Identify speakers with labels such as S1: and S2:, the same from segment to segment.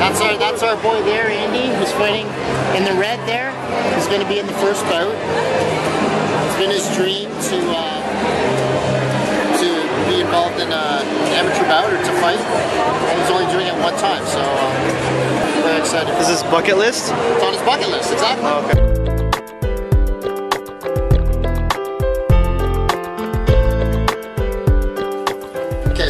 S1: That's our boy there, Andy, who's fighting in the red there. He's going to be in the first bout. It's been his dream to be involved in an amateur bout or to fight, and he's only doing it one time, so very excited.
S2: Is this bucket list?
S1: It's on his bucket list, exactly.
S2: Oh, okay.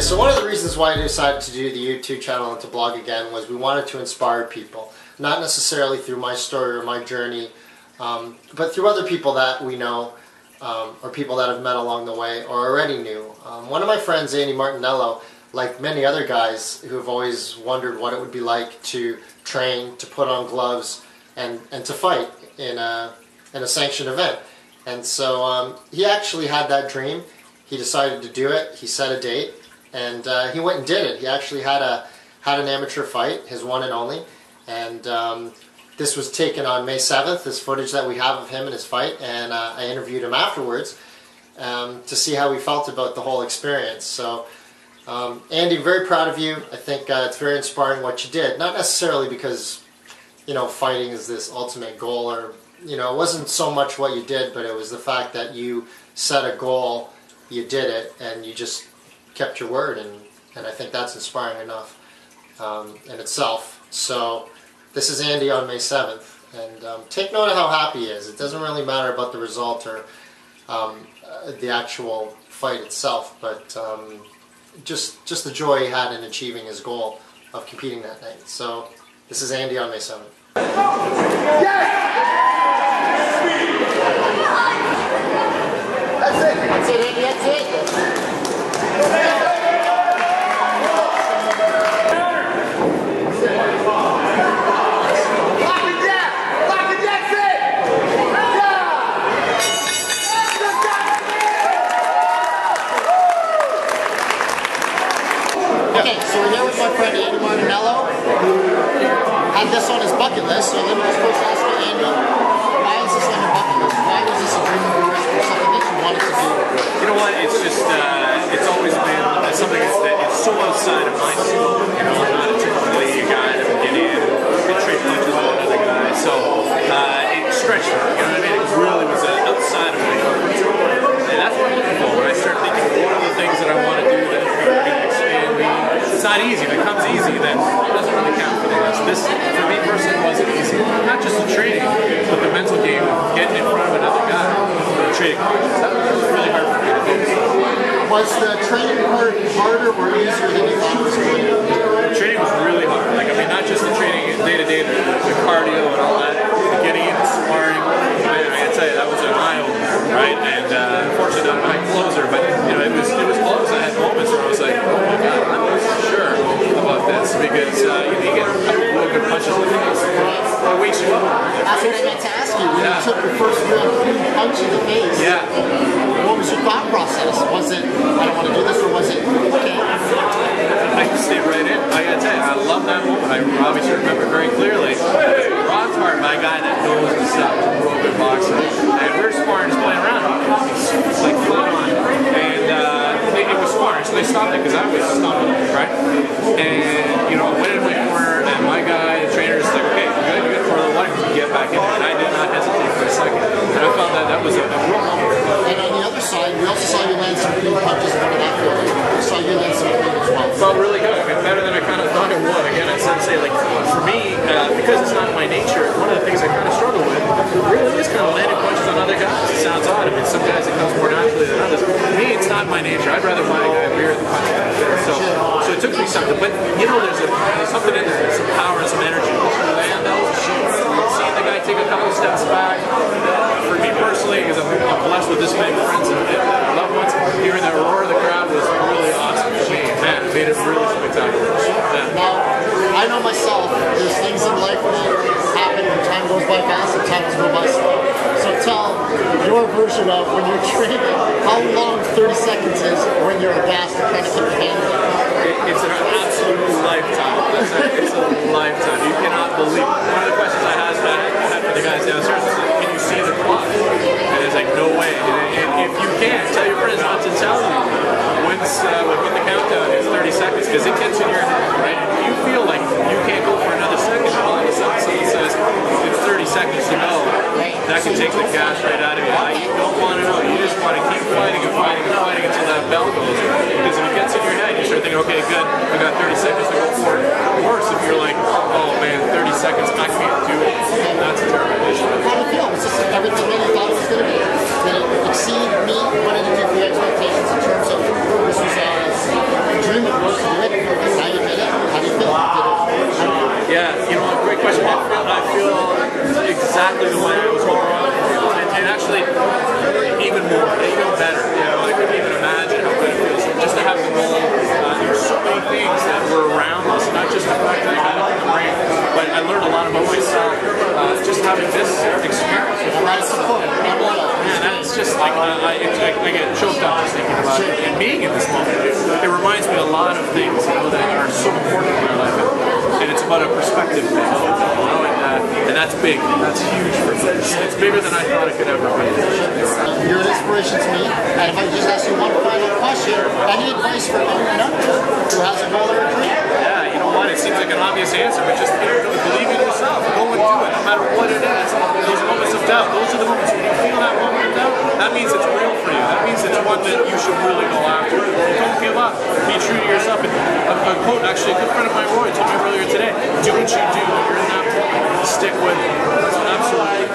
S1: So one of the reasons why I decided to do the YouTube channel and to blog again was we wanted to inspire people, not necessarily through my story or my journey, but through other people that we know or people that I've met along the way or already knew. One of my friends, Andy Marteniello, like many other guys who have always wondered what it would be like to train, to put on gloves, and to fight in a sanctioned event. And so he actually had that dream. He decided to do it. He set a date. And he went and did it. He actually had an amateur fight, his one and only, and this was taken on May 7th, this footage that we have of him and his fight, and I interviewed him afterwards to see how he felt about the whole experience. So Andy, very proud of you. I think it's very inspiring what you did, not necessarily because, you know, fighting is this ultimate goal, or, you know, it wasn't so much what you did, but it was the fact that you set a goal, you did it, and you just kept your word, and I think that's inspiring enough in itself. So this is Andy on May 7th, and take note of how happy he is. It doesn't really matter about the result or the actual fight itself, but just the joy he had in achieving his goal of competing that night. So this is Andy on May 7th. That's it, Andy, that's it. Okay, so we're here with my friend Andy Marteniello, who had this on his bucket list. So then we're supposed to ask you, Andy, why is this on your bucket list? Why was this a dream of yours or something that you wanted to do?
S3: You know what? It's just, it's always been something it's so outside of my scope. You know, I'm not a typically a guy that would get in and trade punches with another guy. So it stretched me. You know what I mean? It really was outside of my comfort zone. And that's what I'm looking for when I start thinking, what are the things that I want to do that can expand me? It's not easy. If it comes easy, then it doesn't really count for the rest. This, for me personally, wasn't easy. Not just the training, but the mental game of getting in front of another guy and trading punches. That was really hard for me to do.
S1: Was the training part harder or easier than you thought it was going to be?
S3: The training was really hard. Like, I mean, not just the training day to day, the cardio and all that, getting into sparring. Man, I gotta tell you, that was an eye opener, right? And unfortunately, not a high closer, but you know, it was close. I had moments where I was like, oh my god, I'm not sure about this, because you know, you get real good punches in the face. It wakes you up.
S1: That's what I meant to ask you. When you took your first real clean punch in the face, what was your thought process? Was it, I don't want to do this, or was it, okay?
S3: I stayed right in. I gotta tell you, I love that moment. I obviously remember very clearly. Ron's part, my guy that knows the stuff, a real good boxer. And we were sparring, just playing around. It's like fun on. And it was sparring, so they stopped it because I was stumbling, right? And, you know, I went in my corner, and my guy, the trainer, is like, okay, you're good for the life to get back in. And I did not hesitate for a second. And I felt that was a real moment.
S1: And on the other side, we also saw you land some clean punches out of that field. We saw you land some clean as well.
S3: Felt really good. I mean, better than I kind of thought it would. Again, I said to say, like, for me, because it's not my nature, one of the things I kind of struggle with really is kind of landing punches on other guys. It sounds odd. I mean, some guys it comes more naturally than others. For me, it's not my nature. I'd rather find a guy rear the punch back there. So it took me something. But, you know, there's something in there. There's some power and some energy. And seeing the guy take a couple steps back, for me personally, because I'm blessed with this many friends and loved ones, hearing the roar of the crowd was really awesome for me. Man, it made it really spectacular.
S1: Now, I know myself, there's things in life that happen when time goes by fast and time goes by slow. So tell your version of when you're training, how long 30 seconds is when you're aghast to kind of keep your hand up.
S3: It's an absolute lifetime. It's a lifetime. You cannot believe it. One of the questions I had for the guys downstairs was, can you see the clock? And it's like, no way. And if you can, tell your friends not to tell you when the countdown is 30 seconds, because it gets in your head, right? And you feel like you can't go for another exactly the way I was hoping for. And actually, even more, even better. You know, I couldn't even imagine how good it feels just to have the role. There's so many things that were around us, not just the fact that I had it in the ring, but I learned a lot about myself just having this experience with people. Man, it's just like I get choked up just thinking about it and being in this moment. It reminds me a lot of things, you know, that are so important in my life, and it's about a perspective thing, you know, and that's big. That's huge for me. It's bigger than I thought it could ever be.
S1: You're an inspiration to me, and if I could just ask you one final question, any advice for anyone out there who has a goal or a dream?
S3: Yeah, you know what? It seems like an obvious answer, but just believe in yourself. Go and do it, no matter what it is. Those moments of doubt, those are the moments when you feel that moment of doubt. That means it's real for you. That means it's one that you should really go after. Don't give up. Be true to yourself. And a quote, actually, a good friend of mine, Roy, told me earlier today, do what you do when you're in that moment. Stick with it. Absolutely.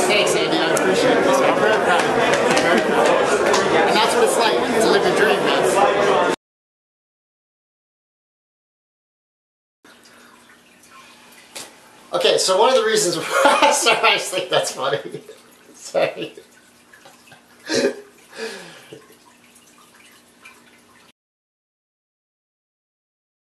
S1: Thanks, Andy. I appreciate this. I'm very proud of you. Very proud. And that's what it's like to live your dream, man. Okay, so one of the reasons why... Sorry, I just think that's funny. Sorry.